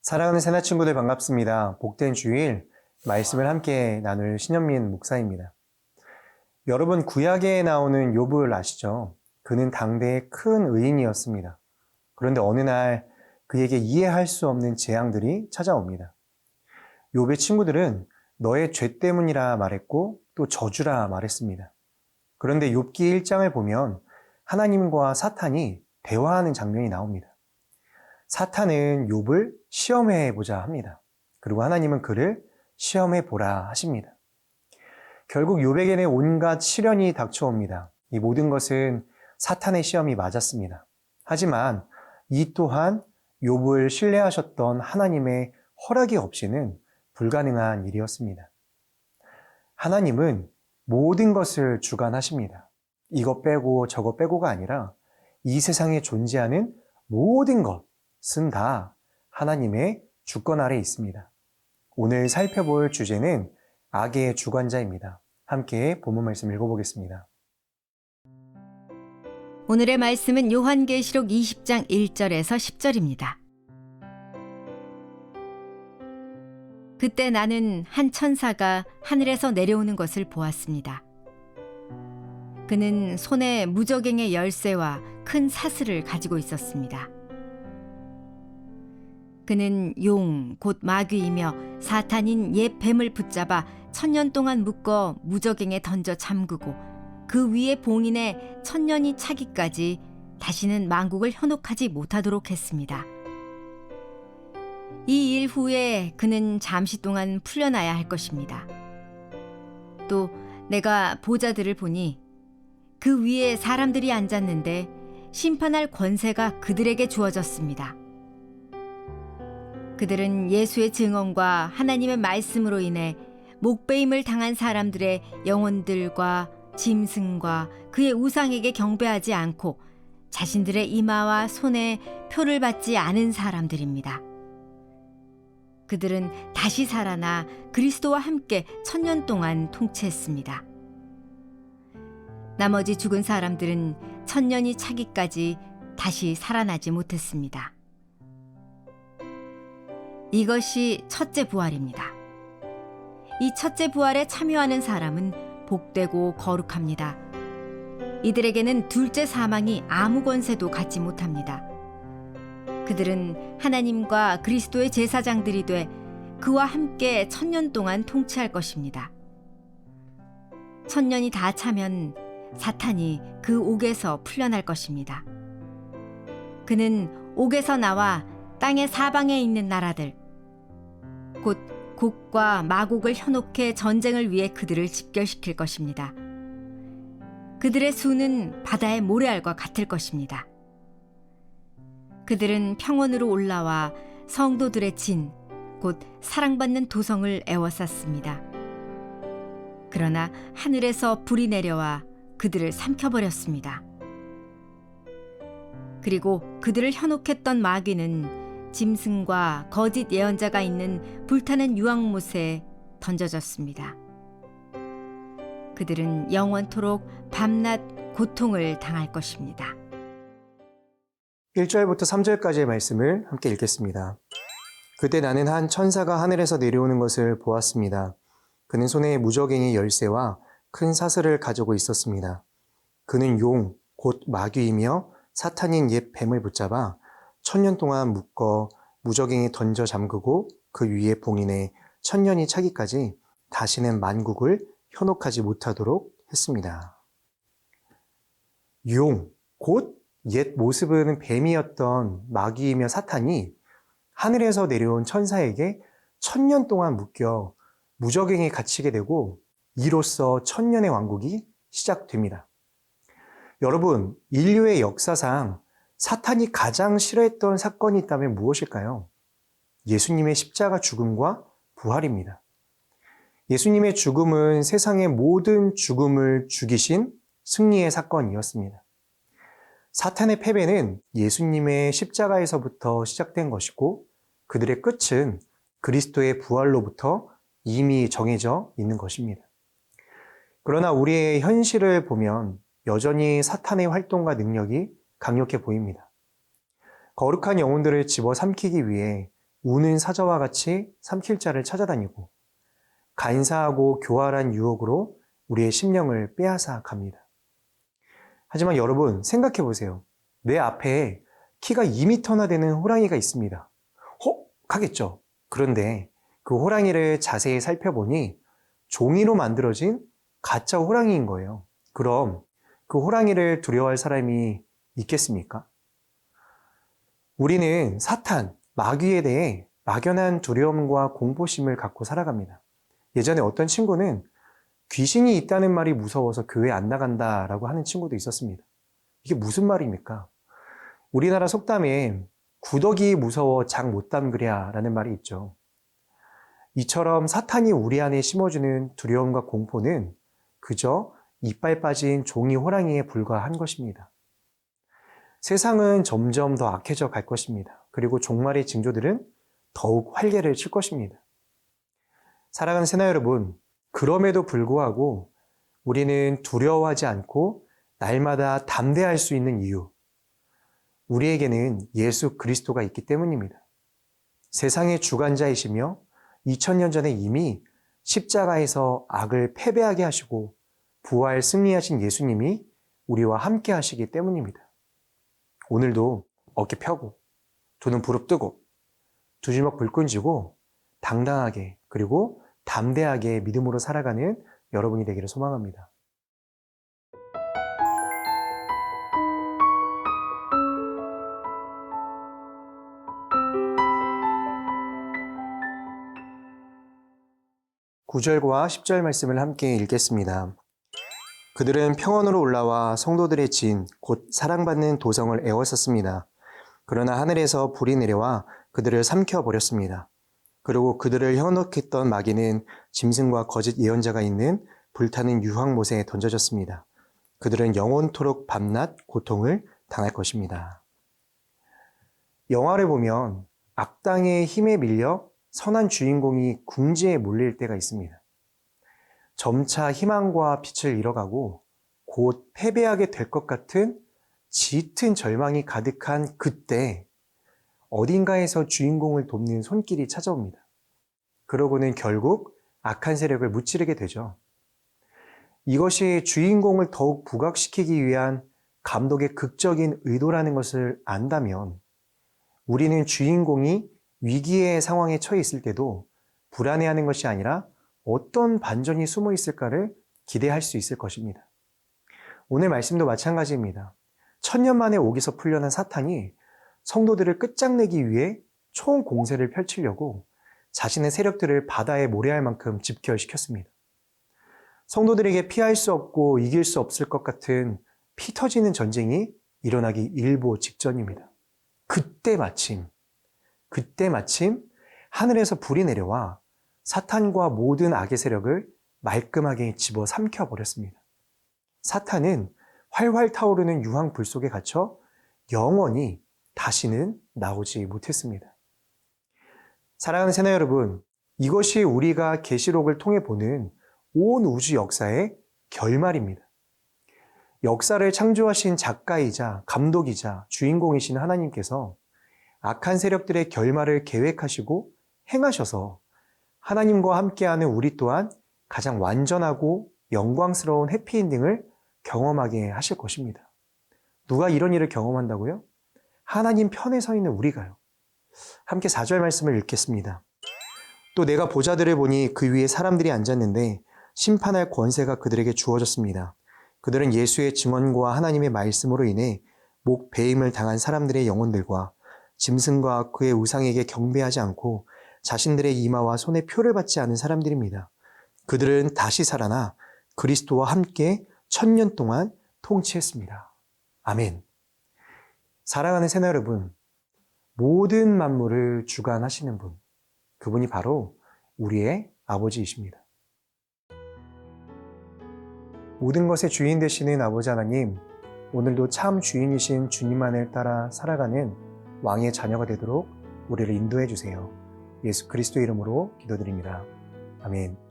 사랑하는 새나 친구들 반갑습니다. 복된 주일 말씀을 함께 나눌 신현민 목사입니다. 여러분 구약에 나오는 욥을 아시죠? 그는 당대의 큰 의인이었습니다. 그런데 어느 날 그에게 이해할 수 없는 재앙들이 찾아옵니다. 욥의 친구들은 너의 죄 때문이라 말했고 또 저주라 말했습니다. 그런데 욥기 1장을 보면 하나님과 사탄이 대화하는 장면이 나옵니다. 사탄은 욥을 시험해 보자 합니다. 그리고 하나님은 그를 시험해 보라 하십니다. 결국 욥에게는 온갖 시련이 닥쳐옵니다. 이 모든 것은 사탄의 시험이 맞았습니다. 하지만 이 또한 욥을 신뢰하셨던 하나님의 허락이 없이는 불가능한 일이었습니다. 하나님은 모든 것을 주관하십니다. 이것 빼고 저것 빼고가 아니라 이 세상에 존재하는 모든 것은 다 하나님의 주권 아래 있습니다. 오늘 살펴볼 주제는 악의 주관자입니다. 함께 본문 말씀 읽어보겠습니다. 오늘의 말씀은 요한계시록 20장 1절에서 10절입니다. 그때 나는 한 천사가 하늘에서 내려오는 것을 보았습니다. 그는 손에 무저갱의 열쇠와 큰 사슬을 가지고 있었습니다. 그는 용, 곧 마귀이며 사탄인 옛 뱀을 붙잡아 1000년 동안 묶어 무저갱에 던져 잠그고 그 위에 봉인해 1000년이 차기까지 다시는 만국을 현혹하지 못하도록 했습니다. 이 일 후에 그는 잠시 동안 풀려나야 할 것입니다. 또 내가 보자들을 보니 그 위에 사람들이 앉았는데 심판할 권세가 그들에게 주어졌습니다. 그들은 예수의 증언과 하나님의 말씀으로 인해 목베임을 당한 사람들의 영혼들과 짐승과 그의 우상에게 경배하지 않고 자신들의 이마와 손에 표를 받지 않은 사람들입니다. 그들은 다시 살아나 그리스도와 함께 1000년 동안 통치했습니다. 나머지 죽은 사람들은 1000년이 차기까지 다시 살아나지 못했습니다. 이것이 첫째 부활입니다. 이 첫째 부활에 참여하는 사람은 복되고 거룩합니다. 이들에게는 둘째 사망이 아무 권세도 갖지 못합니다. 그들은 하나님과 그리스도의 제사장들이 돼 그와 함께 1000년 동안 통치할 것입니다. 1000년이 다 차면 사탄이 그 옥에서 풀려날 것입니다. 그는 옥에서 나와 땅의 사방에 있는 나라들, 곧 곡과 마곡을 현혹해 전쟁을 위해 그들을 집결시킬 것입니다. 그들의 수는 바다의 모래알과 같을 것입니다. 그들은 평원으로 올라와 성도들의 진, 곧 사랑받는 도성을 에워쌌습니다. 그러나 하늘에서 불이 내려와 그들을 삼켜버렸습니다. 그리고 그들을 현혹했던 마귀는 짐승과 거짓 예언자가 있는 불타는 유황못에 던져졌습니다. 그들은 영원토록 밤낮 고통을 당할 것입니다. 1절부터 3절까지의 말씀을 함께 읽겠습니다. 그때 나는 한 천사가 하늘에서 내려오는 것을 보았습니다. 그는 손에 무저갱의 열쇠와 큰 사슬을 가지고 있었습니다. 그는 용, 곧 마귀이며 사탄인 옛 뱀을 붙잡아 1000년 동안 묶어 무저갱에 던져 잠그고 그 위에 봉인해 1000년이 차기까지 다시는 만국을 현혹하지 못하도록 했습니다. 용, 곧 옛 모습은 뱀이었던 마귀이며 사탄이 하늘에서 내려온 천사에게 1000년 동안 묶여 무저갱에 갇히게 되고 이로써 1000년의 왕국이 시작됩니다. 여러분, 인류의 역사상 사탄이 가장 싫어했던 사건이 있다면 무엇일까요? 예수님의 십자가 죽음과 부활입니다. 예수님의 죽음은 세상의 모든 죽음을 죽이신 승리의 사건이었습니다. 사탄의 패배는 예수님의 십자가에서부터 시작된 것이고 그들의 끝은 그리스도의 부활로부터 이미 정해져 있는 것입니다. 그러나 우리의 현실을 보면 여전히 사탄의 활동과 능력이 강력해 보입니다. 거룩한 영혼들을 집어삼키기 위해 우는 사자와 같이 삼킬 자를 찾아다니고 간사하고 교활한 유혹으로 우리의 심령을 빼앗아 갑니다. 하지만 여러분 생각해 보세요. 내 앞에 키가 2m나 되는 호랑이가 있습니다. 하겠죠. 그런데 그 호랑이를 자세히 살펴보니 종이로 만들어진 가짜 호랑이인 거예요. 그럼 그 호랑이를 두려워할 사람이 있겠습니까? 우리는 사탄, 마귀에 대해 막연한 두려움과 공포심을 갖고 살아갑니다. 예전에 어떤 친구는 귀신이 있다는 말이 무서워서 교회 안 나간다라고 하는 친구도 있었습니다. 이게 무슨 말입니까? 우리나라 속담에 구더기 무서워 장 못 담그랴 라는 말이 있죠. 이처럼 사탄이 우리 안에 심어주는 두려움과 공포는 그저 이빨 빠진 종이 호랑이에 불과한 것입니다. 세상은 점점 더 악해져 갈 것입니다. 그리고 종말의 징조들은 더욱 활개를 칠 것입니다. 사랑하는 새나 여러분, 그럼에도 불구하고 우리는 두려워하지 않고 날마다 담대할 수 있는 이유, 우리에게는 예수 그리스도가 있기 때문입니다. 세상의 주관자이시며 2000년 전에 이미 십자가에서 악을 패배하게 하시고 부활 승리하신 예수님이 우리와 함께 하시기 때문입니다. 오늘도 어깨 펴고 두 눈 부릅뜨고 두 주먹 불끈 쥐고 당당하게 그리고 담대하게 믿음으로 살아가는 여러분이 되기를 소망합니다. (9절과) (10절) 말씀을 함께 읽겠습니다. 그들은 평원으로 올라와 성도들의 진, 곧 사랑받는 도성을 에워쌌습니다. 그러나 하늘에서 불이 내려와 그들을 삼켜버렸습니다. 그리고 그들을 현혹했던 마귀는 짐승과 거짓 예언자가 있는 불타는 유황못에 던져졌습니다. 그들은 영원토록 밤낮 고통을 당할 것입니다. 영화를 보면 악당의 힘에 밀려 선한 주인공이 궁지에 몰릴 때가 있습니다. 점차 희망과 빛을 잃어가고 곧 패배하게 될 것 같은 짙은 절망이 가득한 그때 어딘가에서 주인공을 돕는 손길이 찾아옵니다. 그러고는 결국 악한 세력을 무찌르게 되죠. 이것이 주인공을 더욱 부각시키기 위한 감독의 극적인 의도라는 것을 안다면 우리는 주인공이 위기의 상황에 처해 있을 때도 불안해하는 것이 아니라 어떤 반전이 숨어 있을까를 기대할 수 있을 것입니다. 오늘 말씀도 마찬가지입니다. 1000년 만에 옥에서 풀려난 사탄이 성도들을 끝장내기 위해 총공세를 펼치려고 자신의 세력들을 바다에 모래알 만큼 집결시켰습니다. 성도들에게 피할 수 없고 이길 수 없을 것 같은 피 터지는 전쟁이 일어나기 일보 직전입니다. 그때 마침 하늘에서 불이 내려와 사탄과 모든 악의 세력을 말끔하게 집어 삼켜버렸습니다. 사탄은 활활 타오르는 유황불 속에 갇혀 영원히 다시는 나오지 못했습니다. 사랑하는 새나 여러분, 이것이 우리가 계시록을 통해 보는 온 우주 역사의 결말입니다. 역사를 창조하신 작가이자 감독이자 주인공이신 하나님께서 악한 세력들의 결말을 계획하시고 행하셔서 하나님과 함께하는 우리 또한 가장 완전하고 영광스러운 해피엔딩을 경험하게 하실 것입니다. 누가 이런 일을 경험한다고요? 하나님 편에 서 있는 우리가요. 함께 4절 말씀을 읽겠습니다. 또 내가 보좌들을 보니 그 위에 사람들이 앉았는데 심판할 권세가 그들에게 주어졌습니다. 그들은 예수의 증언과 하나님의 말씀으로 인해 목 베임을 당한 사람들의 영혼들과 짐승과 그의 우상에게 경배하지 않고 자신들의 이마와 손에 표를 받지 않은 사람들입니다. 그들은 다시 살아나 그리스도와 함께 1000년 동안 통치했습니다. 아멘. 사랑하는 새나 여러분, 모든 만물을 주관하시는 분, 그분이 바로 우리의 아버지이십니다. 모든 것의 주인 되시는 아버지 하나님, 오늘도 참 주인이신 주님만을 따라 살아가는 왕의 자녀가 되도록 우리를 인도해 주세요. 예수 그리스도 이름으로 기도드립니다. 아멘.